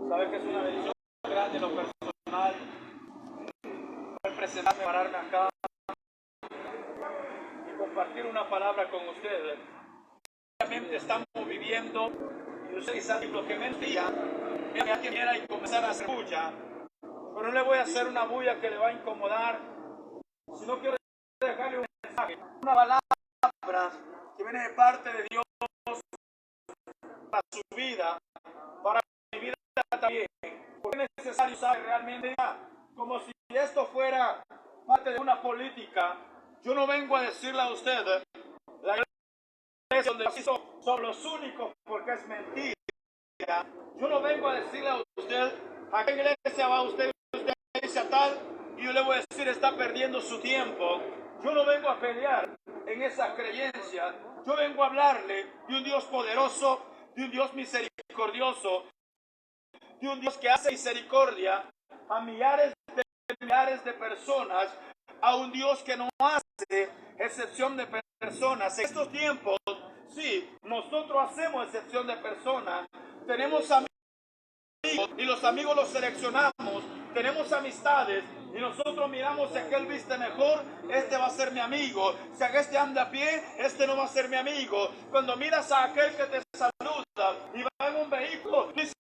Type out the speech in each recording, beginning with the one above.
Sabe que es una bendición grande en lo personal poder presentarme, pararme acá y compartir una palabra con ustedes. Obviamente estamos viviendo, y usted quizás lo que me diga, que quiera y comenzar a hacer bulla, pero no le voy a hacer una bulla que le va a incomodar, sino quiero dejarle un mensaje, una palabra que viene de parte de Dios para su vida, para mi vida también, porque es necesario saber realmente, como si esto fuera parte de una política. Yo no vengo a decirle a usted, la iglesia donde son los únicos, porque es mentira. Yo no vengo a decirle a usted, a qué iglesia va usted iglesia tal, y yo le voy a decir, está perdiendo su tiempo. Yo no vengo a pelear en esa creencia. Yo vengo a hablarle de un Dios poderoso, de un Dios misericordioso, de un Dios que hace misericordia a millares de personas, a un Dios que no hace excepción de personas. En estos tiempos, sí, nosotros hacemos excepción de personas. Tenemos amigos y los amigos los seleccionamos. Tenemos amistades y nosotros miramos si aquel viste mejor, este va a ser mi amigo. Si este anda a pie, este no va a ser mi amigo. Cuando miras a aquel que te saluda y va en un vehículo, dices,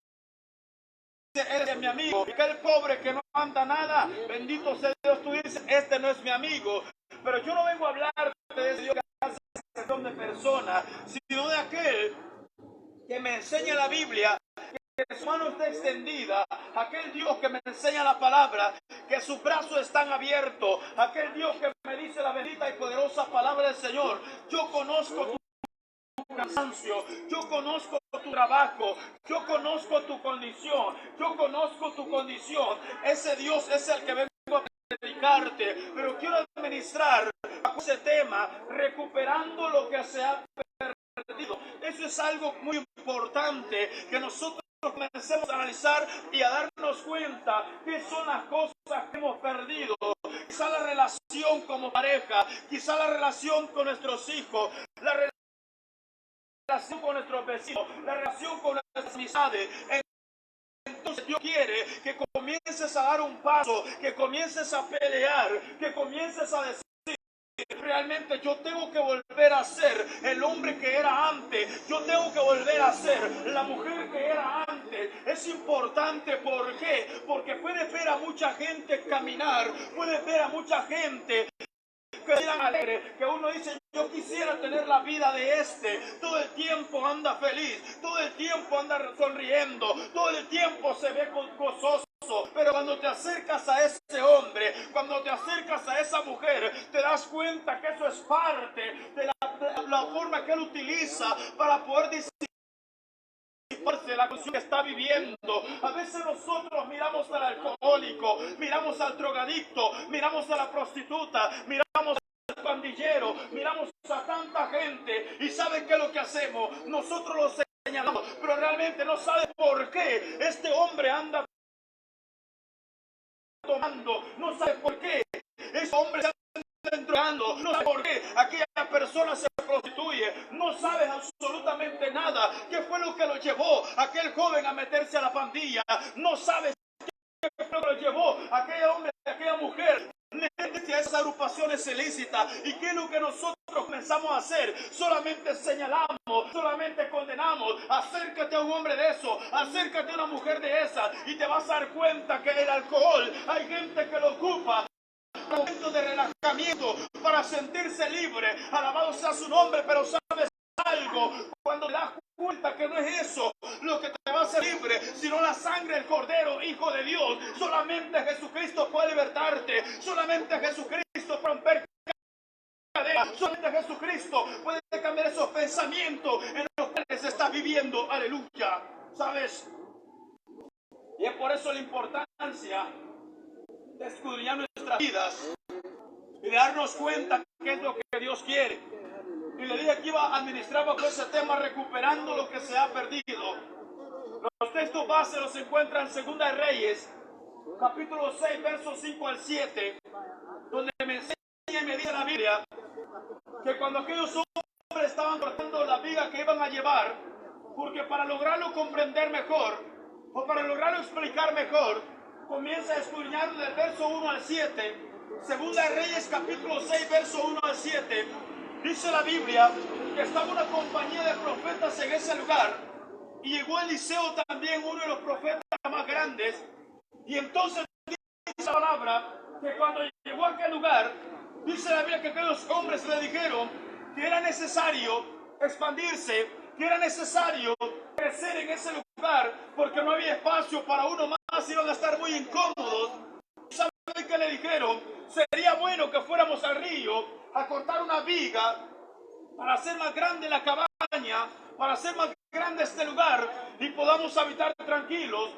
este es mi amigo. Y aquel pobre que no anda nada, bendito sea Dios, tú dices, este no es mi amigo. Pero yo no vengo a hablar de ese Dios que hace excepción de personas, sino de aquel que me enseña la Biblia, que su mano está extendida, aquel Dios que me enseña la palabra, que sus brazos están abiertos, aquel Dios que me dice la bendita y poderosa palabra del Señor. Yo conozco tu cansancio, yo conozco tu trabajo, yo conozco tu condición, yo conozco tu condición. Ese Dios es el que vengo a predicarte, pero quiero administrar ese tema, recuperando lo que se ha perdido. Eso es algo muy importante, que nosotros comencemos a analizar y a darnos cuenta qué son las cosas que hemos perdido. Quizá la relación como pareja, quizá la relación con nuestros hijos, la relación con nuestros vecinos, la relación con nuestras amistades. Entonces Dios quiere que comiences a dar un paso, que comiences a pelear, que comiences a decir, realmente yo tengo que volver a ser el hombre que era antes. Yo tengo que volver a ser la mujer que era antes. Es importante, ¿por qué? Porque puedes ver a mucha gente caminar, puedes ver a mucha gente que eran alegres, que uno dice, yo quisiera tener la vida de este. Todo el tiempo anda feliz, todo el tiempo anda sonriendo, todo el tiempo se ve gozoso. Pero cuando te acercas a ese hombre, cuando te acercas a esa mujer, te das cuenta que eso es parte de la forma que él utiliza para poder disiparse la condición que está viviendo. A veces nosotros miramos al alcohólico, miramos al drogadicto, miramos a la prostituta, miramos al pandillero, miramos a tanta gente, y ¿saben qué es lo que hacemos? Nosotros lo señalamos, pero realmente no sabe por qué este hombre anda tomando, no sabe por qué ese hombre se anda drogando, no sabe por qué aquella persona se prostituye, no sabe absolutamente nada. ¿Qué fue lo que lo llevó a aquel joven a meterse a la pandilla? No sabe qué fue lo que lo llevó a aquel hombre, a aquella mujer a esas agrupaciones ilícitas. ¿Y qué es lo que nosotros comenzamos a hacer? Solamente señalamos, solamente condenamos. Acércate a un hombre de eso, acércate a una mujer de esa, y te vas a dar cuenta que el alcohol, hay gente que lo ocupa como momento de relajamiento para sentirse libre. Alabado sea su nombre. Pero sabes algo, cuando te das cuenta que no es eso lo que te va a hacer libre, sino la sangre del Cordero, Hijo de Dios. Solamente Jesucristo puede libertarte, solamente Jesucristo puede romper cadenas, solamente Jesucristo puede cambiar esos pensamientos en los cuales se está viviendo. Aleluya. ¿Sabes? Y es por eso la importancia de escudriñar nuestras vidas y de darnos cuenta qué es lo que Dios quiere. Y le dije que iba a administrar bajo ese tema, recuperando lo que se ha perdido. Los textos base los encuentran en Segunda de Reyes, capítulo 6, versos 5 al 7, donde me enseña y me dice la Biblia que cuando aquellos hombres estaban cortando la viga que iban a llevar, porque para lograrlo comprender mejor, O para lograrlo explicar mejor, comienza a escudriñar del verso 1 al 7. Segunda de Reyes capítulo 6, verso 1 al 7. Dice la Biblia que estaba una compañía de profetas en ese lugar. Y llegó Eliseo también, uno de los profetas más grandes. Y entonces dice la palabra que cuando llegó a aquel lugar, dice la Biblia que aquellos hombres le dijeron que era necesario expandirse, que era necesario crecer en ese lugar, porque no había espacio para uno más, iban a estar muy incómodos. ¿Saben qué le dijeron? Sería bueno que fuéramos al río a cortar una viga para hacer más grande la cabaña, para hacer más grande este lugar y podamos habitar tranquilos.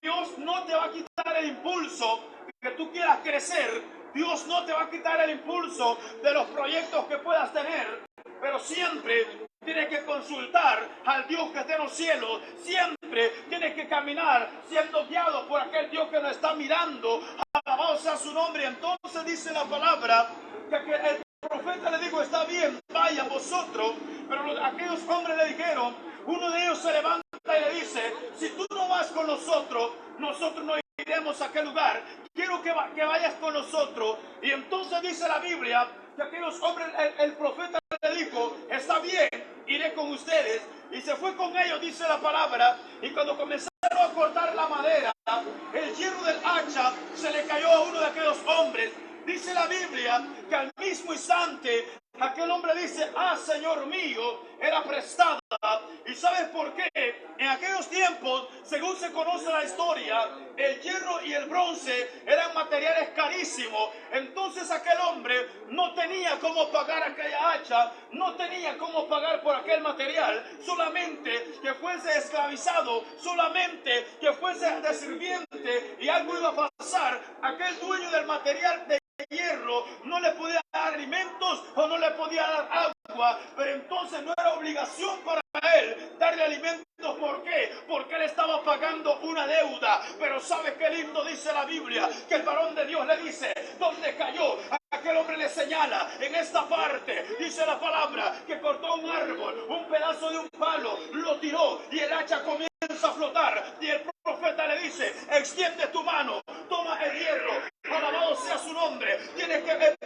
Dios no te va a quitar el impulso que tú quieras crecer. Dios no te va a quitar el impulso de los proyectos que puedas tener, pero siempre tienes que consultar al Dios que está en los cielos. Siempre tienes que caminar siendo guiado por aquel Dios que nos está mirando. Alabado sea su nombre. Entonces dice la palabra que el profeta le dijo: está bien, vayan vosotros. Pero aquellos hombres le dijeron, uno de ellos se levanta y le dice: si tú no vas con nosotros, nosotros no iremos a aquel lugar. Quiero que vayas con nosotros. Y entonces dice la Biblia que aquellos hombres, el profeta le dijo: está bien, iré con ustedes. Y se fue con ellos, dice la palabra. Y cuando comenzaron a cortar la madera, el hierro del hacha se le cayó a uno de aquellos hombres. Dice la Biblia que al mismo instante aquel hombre dice: ah, Señor mío, era prestada. ¿Y sabes por qué? En aquellos tiempos, según se conoce la historia, el hierro y el bronce eran materiales carísimos. Entonces aquel hombre no tenía cómo pagar aquella hacha, no tenía cómo pagar por aquel material, solamente que fuese esclavizado, solamente que fuese de sirviente, y algo iba a pasar. Aquel dueño del material de hierro no le podía dar alimentos o no le podía dar agua, pero entonces no era obligación para él darle alimentos. ¿Por qué? Porque él estaba pagando una deuda. Pero ¿sabe qué lindo dice la Biblia? Que el varón de Dios le dice: ¿dónde cayó? Aquel hombre le señala en esta parte, dice la palabra, que cortó un árbol, un pedazo de un palo, lo tiró y el hacha comienza a flotar. Y el profeta le dice: extiende tu mano, toma el hierro. Alabado sea su nombre. Tienes que ver,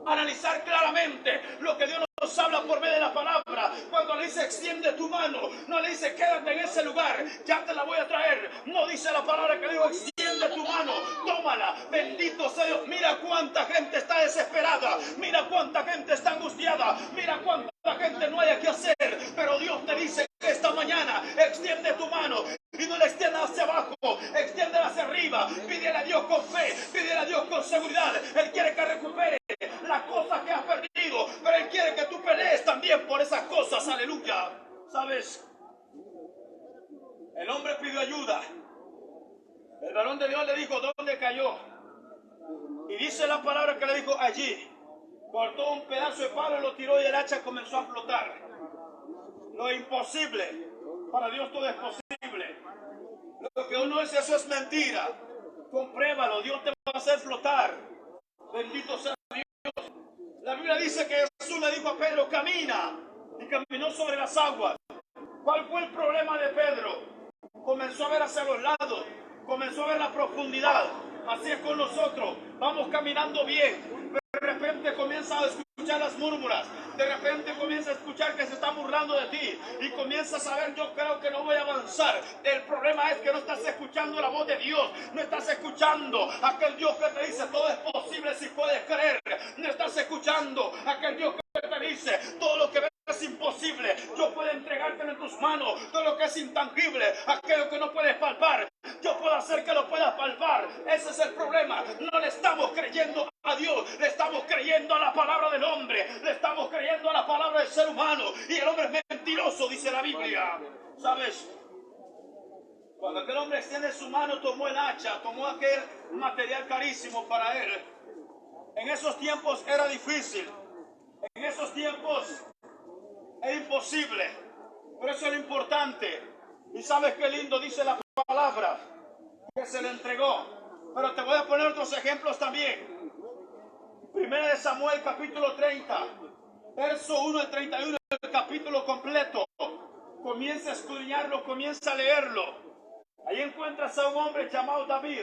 analizar claramente lo que Dios nos habla por medio de la palabra. Cuando le dice: extiende tu mano, no le dice: quédate en ese lugar, ya te la voy a traer. No dice la palabra que digo: extiende tu mano, tómala. Bendito sea Dios. Mira cuánta gente está desesperada, mira cuánta gente está angustiada, mira cuánta gente no haya que hacer, pero Dios te dice que esta mañana: extiende tu mano. Y no la extiendas hacia abajo, extiéndela hacia arriba. Pídele a Dios con fe, pídele a Dios con seguridad. Él quiere que recupere las cosas que has perdido, pero Él quiere que tú pelees también por esas cosas. Aleluya. ¿Sabes? El hombre pidió ayuda. El varón de Dios le dijo: ¿dónde cayó? Y dice la palabra que le dijo: allí. Cortó un pedazo de palo, lo tiró y el hacha comenzó a flotar. Lo imposible, para Dios todo es posible. Lo que uno dice, eso es mentira. Compruébalo, Dios te va a hacer flotar. Bendito sea Dios. La Biblia dice que Jesús le dijo a Pedro: camina. Y caminó sobre las aguas. ¿Cuál fue el problema de Pedro? Comenzó a ver hacia los lados, comenzó a ver la profundidad. Así es con nosotros, vamos caminando bien, pero de repente comienza a escuchar las murmuras, de repente comienza a escuchar que se está burlando de ti y comienzas a ver: yo creo que no voy a avanzar. El problema es que no estás escuchando la voz de Dios, no estás escuchando aquel Dios que te dice: todo es posible si puedes creer. No estás escuchando aquel Dios que te dice: todo lo que ves es imposible, yo puedo entregártelo en tus manos. Todo lo que es intangible, aquello que no puedes palpar, yo puedo hacer que lo puedas palpar. Ese es el problema. No le estamos creyendo a Dios, le estamos creyendo a la palabra del hombre, le estamos creyendo a la palabra del ser humano. Y el hombre es mentiroso, dice la Biblia. ¿Sabes? Cuando aquel hombre extiende su mano, tomó el hacha, tomó aquel material carísimo para él. En esos tiempos era difícil, en esos tiempos es imposible, pero eso es lo importante. Y sabes qué lindo dice la palabra, que se le entregó. Pero te voy a poner otros ejemplos también. Primera de Samuel capítulo 30, verso 1 al 31, el capítulo completo. comienza a escudriñarlo, comienza a leerlo. Ahí encuentras a un hombre llamado David.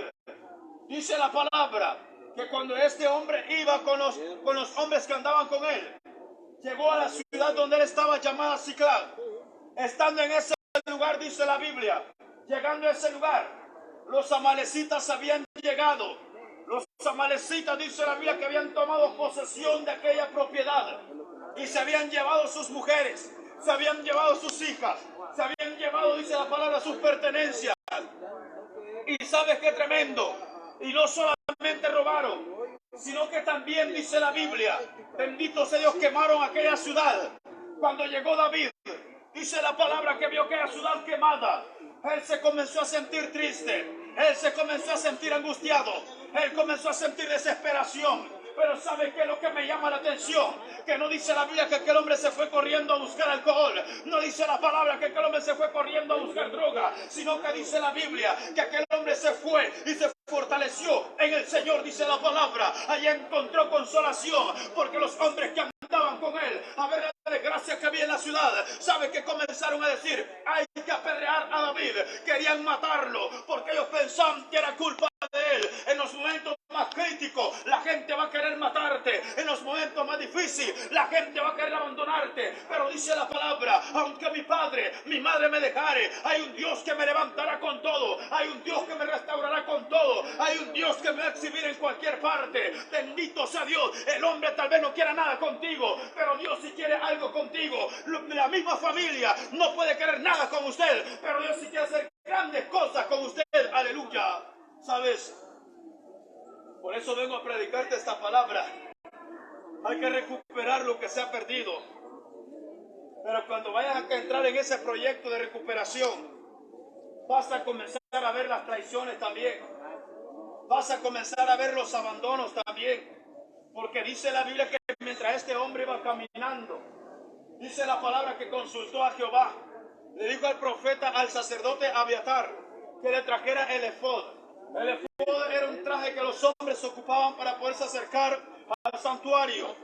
Dice la palabra que cuando este hombre iba con los hombres que andaban con él, llegó a la ciudad donde él estaba, llamada Siclag. Estando en ese lugar, dice la Biblia, llegando a ese lugar, los amalecitas habían llegado. Los amalecitas, dice la Biblia, que habían tomado posesión de aquella propiedad y se habían llevado sus mujeres, se habían llevado sus hijas, se habían llevado, dice la palabra, sus pertenencias. Y ¿sabes qué tremendo? Y no solamente robaron, sino que también, dice la Biblia, bendito sea Dios, quemaron aquella ciudad. Cuando llegó David, dice la palabra que vio aquella ciudad quemada, él se comenzó a sentir triste, él se comenzó a sentir angustiado, él comenzó a sentir desesperación. Pero ¿sabe qué es lo que me llama la atención? Que no dice la Biblia que aquel hombre se fue corriendo a buscar alcohol. No dice la palabra que aquel hombre se fue corriendo a buscar droga. Sino que dice la Biblia que aquel hombre se fue y se fortaleció en el Señor, dice la palabra. Allí encontró consolación porque los hombres que andaban con él a ver la desgracia que había en la ciudad, ¿sabe que comenzaron a decir? Hay que apedrear a David. Querían matarlo porque ellos pensaban que era culpa de él. En los momentos más críticos la gente va a querer matarte, en los momentos más difíciles la gente va a querer abandonarte, pero dice la palabra, aunque mi padre, mi madre me dejare, hay un Dios que me levantará con todo, hay un Dios que me restaurará con todo, hay un Dios que me va a exhibir en cualquier parte. Bendito sea Dios. El hombre tal vez no quiera nada contigo, pero Dios sí quiere algo contigo. La misma familia no puede querer nada con usted, pero Dios sí quiere hacer grandes cosas con usted. Aleluya. ¿Sabes? Por eso vengo a predicarte esta palabra. Hay que recuperar lo que se ha perdido. Pero cuando vayas a entrar en ese proyecto de recuperación, vas a comenzar a ver las traiciones también. Vas a comenzar a ver los abandonos también. Porque dice la Biblia que mientras este hombre iba caminando, dice la palabra que consultó a Jehová. Le dijo al profeta, al sacerdote Abiatar, que le trajera el efod. El efod era un traje que los hombres ocupaban para poderse acercar al santuario.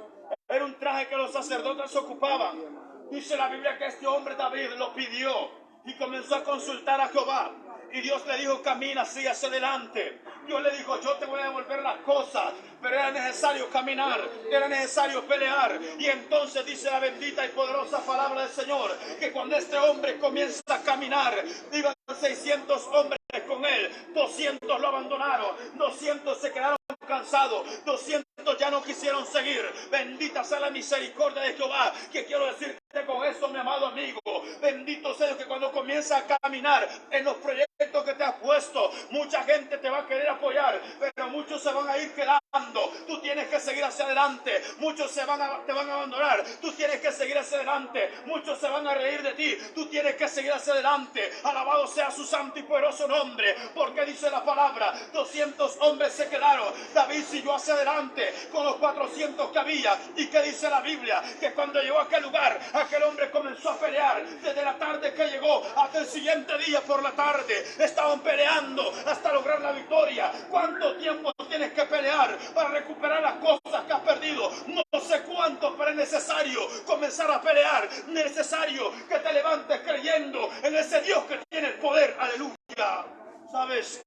Era un traje que los sacerdotes ocupaban. Dice la Biblia que este hombre David lo pidió y comenzó a consultar a Jehová. Y Dios le dijo, camina así hacia adelante. Dios le dijo, yo te voy a devolver las cosas. Pero era necesario caminar, era necesario pelear. Y entonces dice la bendita y poderosa palabra del Señor, que cuando este hombre comienza a caminar, iban 600 hombres con él, 200 lo abandonaron, 200 se quedaron cansados, 200 ya no quisieron seguir. Bendita sea la misericordia de Jehová. Que quiero decirte con esto, mi amado amigo, bendito sea Dios, que cuando comienza a caminar en los proyectos que te has puesto, mucha gente te va a querer apoyar, pero muchos se van a ir quedando. Tú tienes que seguir hacia adelante. Muchos te van a abandonar. Tú tienes que seguir hacia adelante. Muchos se van a reír de ti. Tú tienes que seguir hacia adelante. Alabado sea su santo y poderoso nombre. Porque dice la palabra, 200 hombres se quedaron. David siguió hacia adelante con los 400 que había. ¿Y qué dice la Biblia? Que cuando llegó a aquel lugar, aquel hombre comenzó a pelear. Desde la tarde que llegó hasta el siguiente día por la tarde, estaban peleando hasta lograr la victoria. ¿Cuánto tiempo tienes que pelear para recuperar las cosas que has perdido? No sé cuánto, pero es necesario comenzar a pelear. Necesario que te levantes creyendo en ese Dios que tiene el poder. Aleluya. ¿Sabes?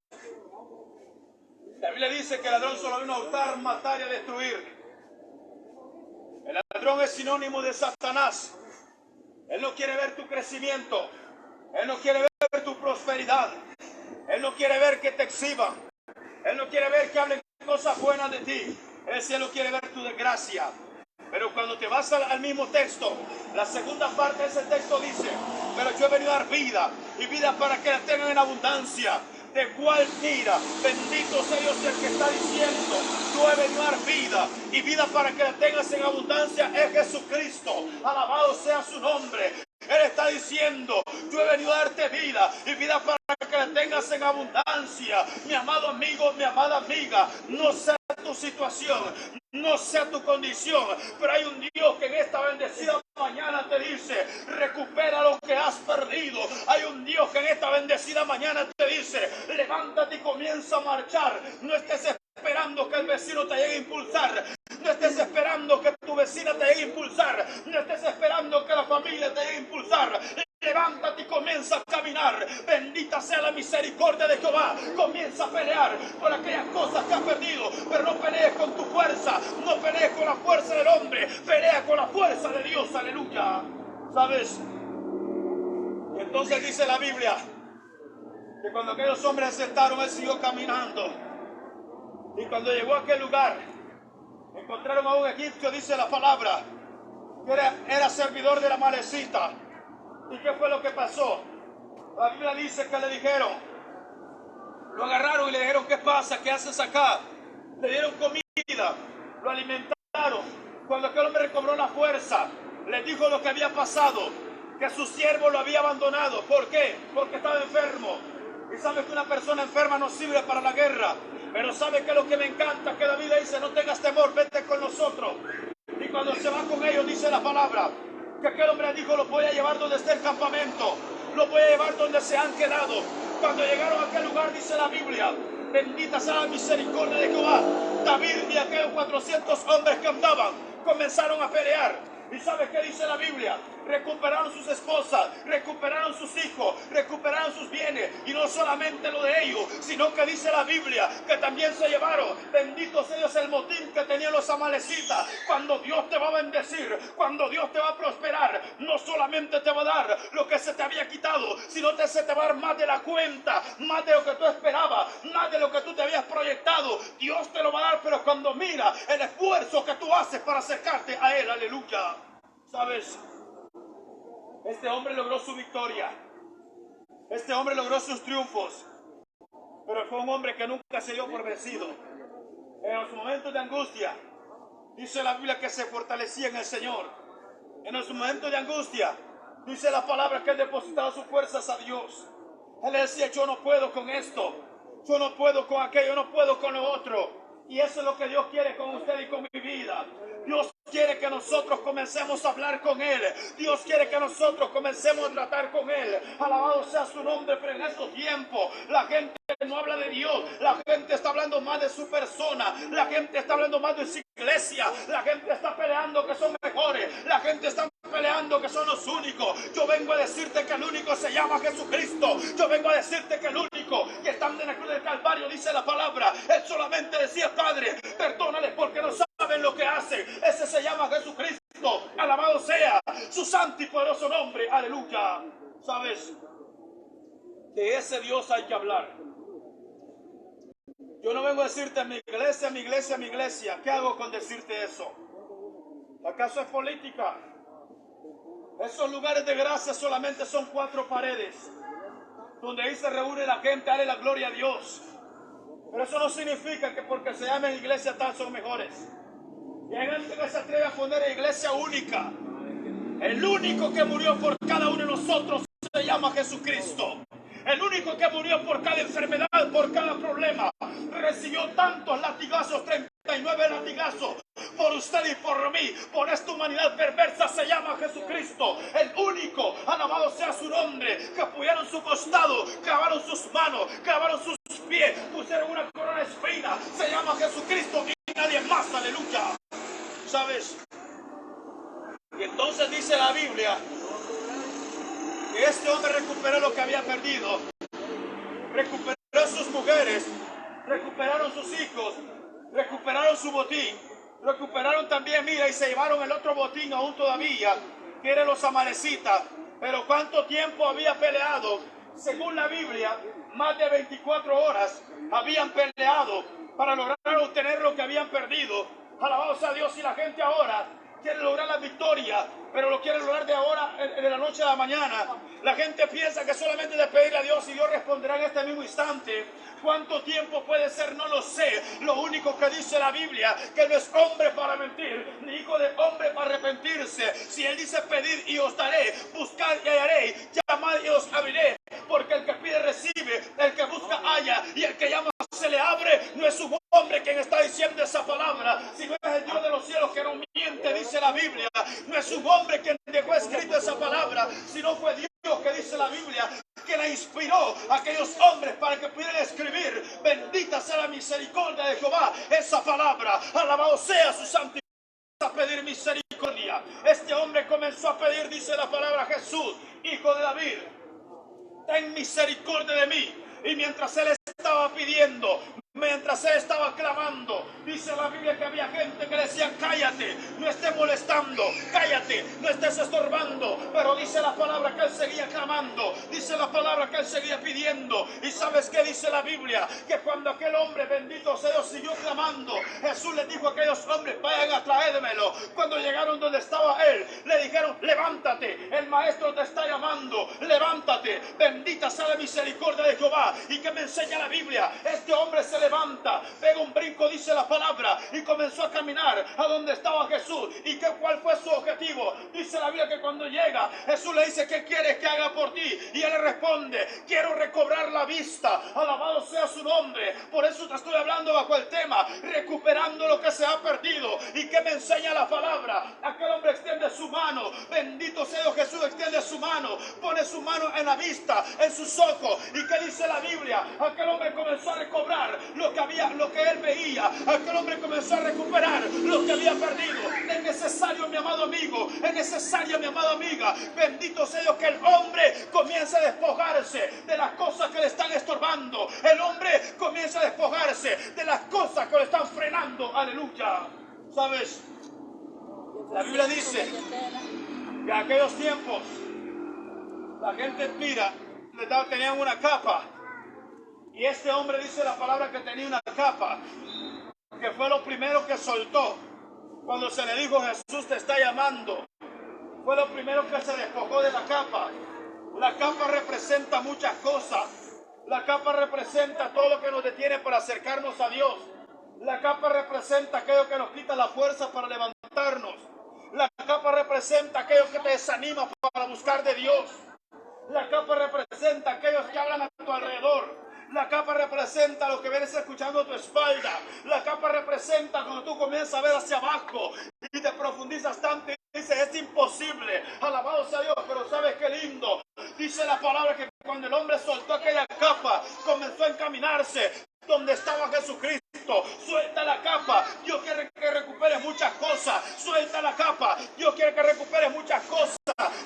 La Biblia dice que el ladrón solo vino a hurtar, matar y a destruir. El ladrón es sinónimo de Satanás. Él no quiere ver tu crecimiento. Él no quiere ver tu prosperidad. Él no quiere ver que te exhiban. Él no quiere ver que hablen cosas buenas de ti. Él solo quiere ver tu desgracia. Pero cuando te vas al mismo texto, la segunda parte de ese texto dice, pero yo he venido a dar vida, y vida para que la tengan en abundancia. De cual mira, bendito sea Dios el que está diciendo, yo he venido a dar vida, y vida para que la tengas en abundancia es Jesucristo. Alabado sea su nombre. Él está diciendo, yo he venido a darte vida, y vida para que la tengas en abundancia. Mi amado amigo, mi amada amiga, no sea tu situación, no sea tu condición, pero hay un Dios que en esta bendecida mañana te dice, recupera lo que has perdido. Hay un Dios que en esta bendecida mañana te dice, levántate y comienza a marchar. No estés esperando que el vecino te llegue a impulsar. No estés esperando que tu vecina te llegue a impulsar. No estés esperando que la familia te llegue a impulsar. Levántate comienza a caminar. Bendita sea la misericordia de Jehová. Comienza a pelear por aquellas cosas que has perdido, pero no pelees con tu fuerza, no pelees con la fuerza del hombre, pelea con la fuerza de Dios. Aleluya. ¿Sabes? Y entonces dice la Biblia que cuando aquellos hombres aceptaron, él siguió caminando. Y cuando llegó a aquel lugar, encontraron a un egipcio, dice la palabra, que era servidor de la Amalecita. ¿Y qué fue lo que pasó? La Biblia dice que le dijeron, lo agarraron y le dijeron, ¿qué pasa? ¿Qué haces acá? Le dieron comida, lo alimentaron. Cuando aquel hombre recobró la fuerza, le dijo lo que había pasado, que su siervo lo había abandonado. ¿Por qué? Porque estaba enfermo. Y sabe que una persona enferma no sirve para la guerra. Pero sabe que lo que me encanta, que David dice, no tengas temor, vete con nosotros. Y cuando se va con ellos, dice la palabra, que aquel hombre dijo, lo voy a llevar donde esté el campamento, lo voy a llevar donde se han quedado. Cuando llegaron a aquel lugar, dice la Biblia, bendita sea la misericordia de Jehová, David y aquellos 400 hombres que andaban, comenzaron a pelear. ¿Y sabe qué dice la Biblia? Recuperaron sus esposas, recuperaron sus hijos, recuperaron sus bienes. Y no solamente lo de ellos, sino que dice la Biblia que también se llevaron, bendito sea Dios, el motín que tenían los amalecitas. Cuando Dios te va a bendecir, cuando Dios te va a prosperar, no solamente te va a dar lo que se te había quitado, sino que se te va a dar más de la cuenta, más de lo que tú esperabas, más de lo que tú te habías proyectado. Dios te lo va a dar, pero cuando mira el esfuerzo que tú haces para acercarte a Él, aleluya. ¿Sabes? Este hombre logró su victoria. Este hombre logró sus triunfos. Pero fue un hombre que nunca se dio por vencido. En los momentos de angustia, dice la Biblia que se fortalecía en el Señor. En los momentos de angustia, dice la palabra que él depositaba sus fuerzas a Dios. Él decía, yo no puedo con esto, yo no puedo con aquello, yo no puedo con lo otro. Y eso es lo que Dios quiere con usted y con mi vida. Dios quiere que nosotros comencemos a hablar con Él. Dios quiere que nosotros comencemos a tratar con Él. Alabado sea su nombre, pero en estos tiempos la gente no habla de Dios. La gente está hablando más de su persona. La gente está hablando más de su iglesia. La gente está peleando que son mejores. La gente está peleando que son los únicos. Yo vengo a decirte que el único se llama Jesucristo. Yo vengo a decirte que el único que está en la cruz del Calvario, dice la palabra, Él solamente decía, Padre, perdónales porque no saben lo que hacen. Ese se llama Jesucristo. Alabado sea su santo y poderoso nombre. Aleluya. ¿Sabes? De ese Dios hay que hablar. Yo no vengo a decirte mi iglesia, mi iglesia, mi iglesia. ¿Qué hago con decirte eso? ¿Acaso es política? Esos lugares de gracia solamente son 4 paredes, donde ahí se reúne la gente a darle la gloria a Dios. Pero eso no significa que porque se llamen iglesia tal son mejores. Y hay gente que se atreve a poner iglesia única. El único que murió por cada uno de nosotros se llama Jesucristo. El único que murió por cada enfermedad, por cada problema, recibió tantos latigazos, 39 latigazos, por usted y por mí, por esta humanidad perversa, se llama Jesucristo. El único, alabado sea su nombre, que apoyaron su costado, clavaron sus manos, clavaron sus pies, pusieron una corona de espina, se llama Jesucristo y nadie más, aleluya. ¿Sabes? Y entonces dice la Biblia que este hombre recuperó lo que había perdido, recuperó sus mujeres, recuperaron sus hijos, recuperaron su botín, recuperaron también, mira, y se llevaron el otro botín aún todavía, que eran los amalecitas. Pero ¿cuánto tiempo había peleado? Según la Biblia, más de 24 horas habían peleado para lograr obtener lo que habían perdido. Alabado sea Dios. Y la gente ahora quiere lograr la victoria, pero lo quiere lograr de ahora, de la noche a la mañana. La gente piensa que solamente de pedirle a Dios y Dios responderá en este mismo instante. ¿Cuánto tiempo puede ser? No lo sé. Lo único que dice la Biblia, que no es hombre para mentir, ni hijo de hombre para arrepentirse. Si Él dice pedir y os daré, buscar y hallaré, llamad y os abriré. Porque el que pide recibe, el que busca halla, y el que llama se le abre. No es un hombre quien está diciendo esa palabra, sino es el Dios de los cielos que no miente, dice la Biblia. No es un hombre quien dejó escrito esa palabra, sino fue Dios, que dice la Biblia, que la inspiró a aquellos hombres para que pudieran escribir. Bendita sea la misericordia de Jehová, esa palabra. Alabado sea su santidad. A pedir misericordia. Este hombre comenzó a pedir, dice la palabra, Jesús, hijo de David, ten misericordia de mí. Y mientras él estaba pidiendo, mientras él estaba clamando, dice la Biblia que había gente que decía: cállate, no estés molestando, cállate, no estés estorbando. Pero dice la palabra que él seguía clamando, dice la palabra que él seguía pidiendo. Y ¿sabes qué dice la Biblia? Que cuando aquel hombre, bendito sea Dios, siguió clamando, Jesús les dijo a aquellos hombres: vayan a traérmelo. Cuando llegaron donde estaba él, le dijeron: levántate, el maestro te está llamando, levántate, bendita sea la misericordia de Jehová. ¿Y que me enseña la Biblia? Este hombre se levanta, pega un brinco, dice la palabra, y comenzó a caminar a donde estaba Jesús. ¿Y cuál fue su objetivo? Dice la Biblia que cuando llega, Jesús le dice: ¿qué quieres que haga por ti? Y él le responde: quiero recobrar la vista. Alabado sea su nombre. Por eso te estoy hablando bajo el tema: recuperando lo que se ha perdido. ¿Y qué me enseña la palabra? Aquel hombre extiende su mano, bendito sea Dios, Jesús extiende su mano, pone su mano en la vista, en sus ojos. ¿Y qué dice la Biblia? Aquel hombre comenzó a recobrar lo que él veía. Aquel hombre comenzó a recuperar lo que había perdido. Es necesario, mi amado amigo, es necesario, mi amada amiga, bendito sea Dios, que el hombre comience a despojarse de las cosas que le están estorbando. El hombre comienza a despojarse de las cosas que le están frenando. Aleluya. ¿Sabes? La Biblia dice que en aquellos tiempos la gente mira, tenían una capa. Y este hombre, dice la palabra, que tenía una capa, que fue lo primero que soltó cuando se le dijo: Jesús te está llamando. Fue lo primero que se despojó de la capa. La capa representa muchas cosas. La capa representa todo lo que nos detiene para acercarnos a Dios. La capa representa aquello que nos quita la fuerza para levantarnos. La capa representa aquello que te desanima para buscar de Dios. La capa representa aquellos que hablan a tu alrededor. La capa representa lo que vienes escuchando a tu espalda. La capa representa cuando tú comienzas a ver hacia abajo y te profundizas tanto y dices: es imposible. Alabado sea Dios. Pero ¿sabes qué lindo? Dice la palabra que cuando el hombre soltó aquella capa, comenzó a encaminarse donde estaba Jesucristo. Suelta la capa. Dios quiere que recuperes muchas cosas. Suelta la capa. Dios quiere que recuperes muchas cosas.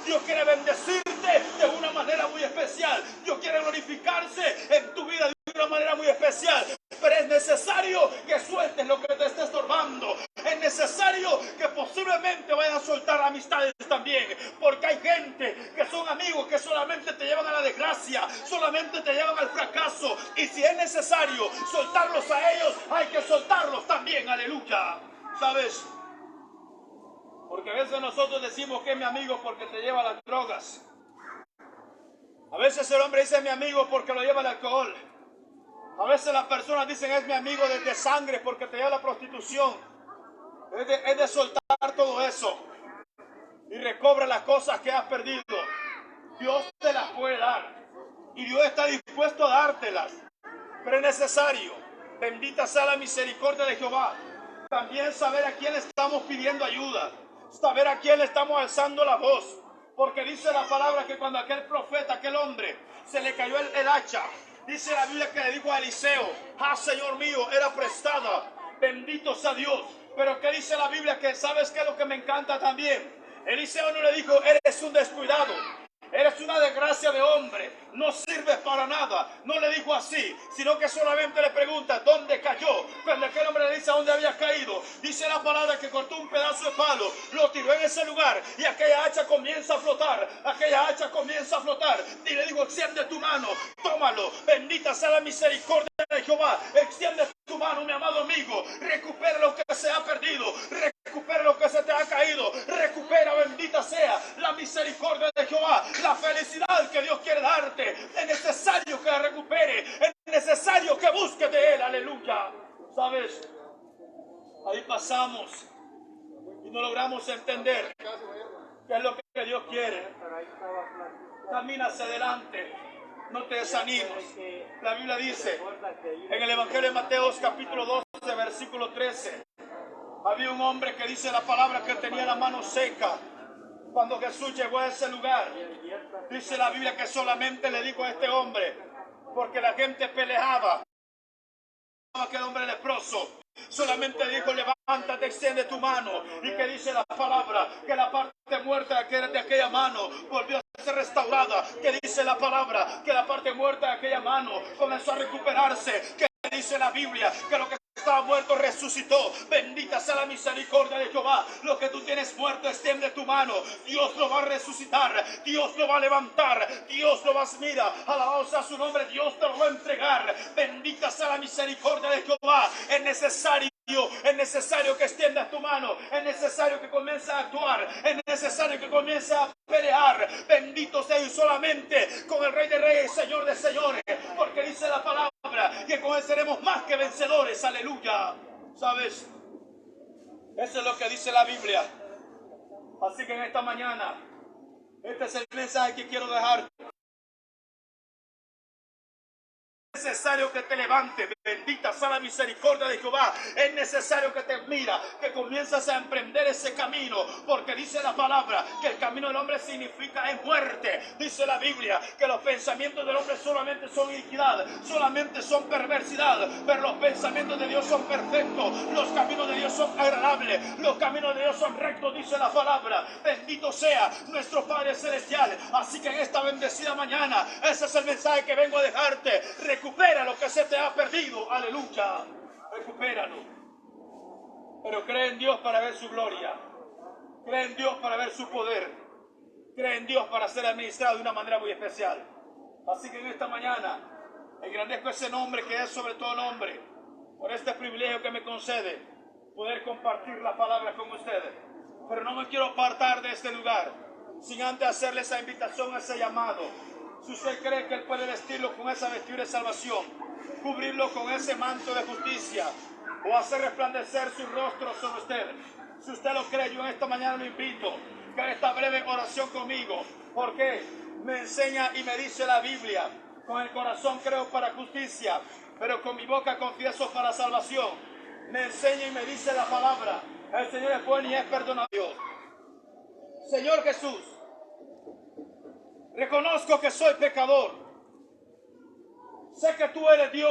Dios quiere bendecirte de una manera muy especial. Dios quiere glorificarse en tu vida de una manera muy especial. Pero es necesario que sueltes lo que te esté estorbando. Es necesario que posiblemente vayas a soltar amistades también. Porque hay gente que son amigos que solamente te llevan a la desgracia, solamente te llevan al fracaso. Y si es necesario soltarlos a ellos, hay que soltarlos también. Aleluya. ¿Sabes? Porque a veces nosotros decimos que es mi amigo porque te lleva a las drogas. A veces el hombre dice: es mi amigo porque lo lleva al alcohol. A veces las personas dicen: es mi amigo de sangre porque te lleva a la prostitución. Es de soltar todo eso y recobra las cosas que has perdido. Dios te las puede dar y Dios está dispuesto a dártelas. Pero es necesario, bendita sea la misericordia de Jehová, también saber a quién estamos pidiendo ayuda, saber a quién le estamos alzando la voz. Porque dice la palabra que cuando aquel profeta, aquel hombre, se le cayó el hacha, dice la Biblia que le dijo a Eliseo: ah, Señor mío, era prestada. Bendito sea Dios. Pero ¿qué dice la Biblia? Que ¿sabes qué es lo que me encanta también? Eliseo no le dijo: eres un descuidado, eres una desgracia de hombre, no sirves para nada. No le dijo así, sino que solamente le pregunta: ¿dónde cayó? Cuando aquel hombre le dice a dónde había caído, dice la palabra que cortó un pedazo de palo, lo tiró en ese lugar y aquella hacha comienza a flotar. Aquella hacha comienza a flotar y le dijo: extiende tu mano, tómalo. Bendita sea la misericordia de Jehová. Extiende tu mano, mi amado amigo. Recupera lo que se ha perdido, recupera lo que se te ha caído, recupera, bendita sea la misericordia de Jehová, la felicidad que Dios quiere darte. Es necesario que la recupere, es necesario que busques de Él. Aleluya. ¿Sabes? Ahí pasamos y no logramos entender qué es lo que Dios quiere. Camina hacia adelante, no te desanimes. La Biblia dice en el Evangelio de Mateo capítulo 12 versículo 13: había un hombre que dice la palabra que tenía la mano seca. Cuando Jesús llegó a ese lugar, dice la Biblia que solamente le dijo a este hombre, porque la gente peleaba aquel hombre leproso. Solamente dijo: levántate, extiende tu mano. Y que dice la palabra que la parte muerta de aquella mano volvió a ser restaurada. Que dice la palabra que la parte muerta de aquella mano comenzó a recuperarse. Que dice la Biblia que lo que estaba muerto resucitó. Bendita sea la misericordia de Jehová. Lo que tú tienes muerto, extiende tu mano. Dios lo va a resucitar. Dios lo va a levantar. Dios lo va a mirar. Alabado sea su nombre. Dios te lo va a entregar. Bendita sea la misericordia de Jehová. Es necesario que extiendas tu mano. Es necesario que comiences a actuar. Es necesario que comiences a pelear. Bendito sea, y solamente con el Rey de Reyes, Señor de Señores. Porque dice la palabra que con él seremos más que vencedores. Aleluya. ¿Sabes? Eso es lo que dice la Biblia. Así que en esta mañana, este es el mensaje que quiero dejar. Es necesario que te levantes. Bendita sea la misericordia de Jehová. Es necesario que te mira, que comienzas a emprender ese camino, porque dice la palabra que el camino del hombre significa es muerte. Dice la Biblia que los pensamientos del hombre solamente son iniquidad, solamente son perversidad, pero los pensamientos de Dios son perfectos. Los caminos de Dios son agradables, los caminos de Dios son rectos, dice la palabra. Bendito sea nuestro Padre Celestial. Así que en esta bendecida mañana, ese es el mensaje que vengo a dejarte. Recupera lo que se te ha perdido. Aleluya. Recupéralo. Pero cree en Dios para ver su gloria. Cree en Dios para ver su poder. Cree en Dios para ser administrado de una manera muy especial. Así que en esta mañana engrandezco ese nombre que es sobre todo nombre, por este privilegio que me concede poder compartir la palabra con ustedes. Pero no me quiero apartar de este lugar sin antes hacerle esa invitación, ese llamado. Si usted cree que Él puede vestirlo con esa vestidura de salvación, cubrirlo con ese manto de justicia, o hacer resplandecer su rostro sobre usted, si usted lo cree, yo en esta mañana lo invito que haga esta breve oración conmigo, porque me enseña y me dice la Biblia: con el corazón creo para justicia, pero con mi boca confieso para salvación. Me enseña y me dice la palabra: el Señor es bueno y es perdonador. Señor Jesús, reconozco que soy pecador. Sé que tú eres Dios.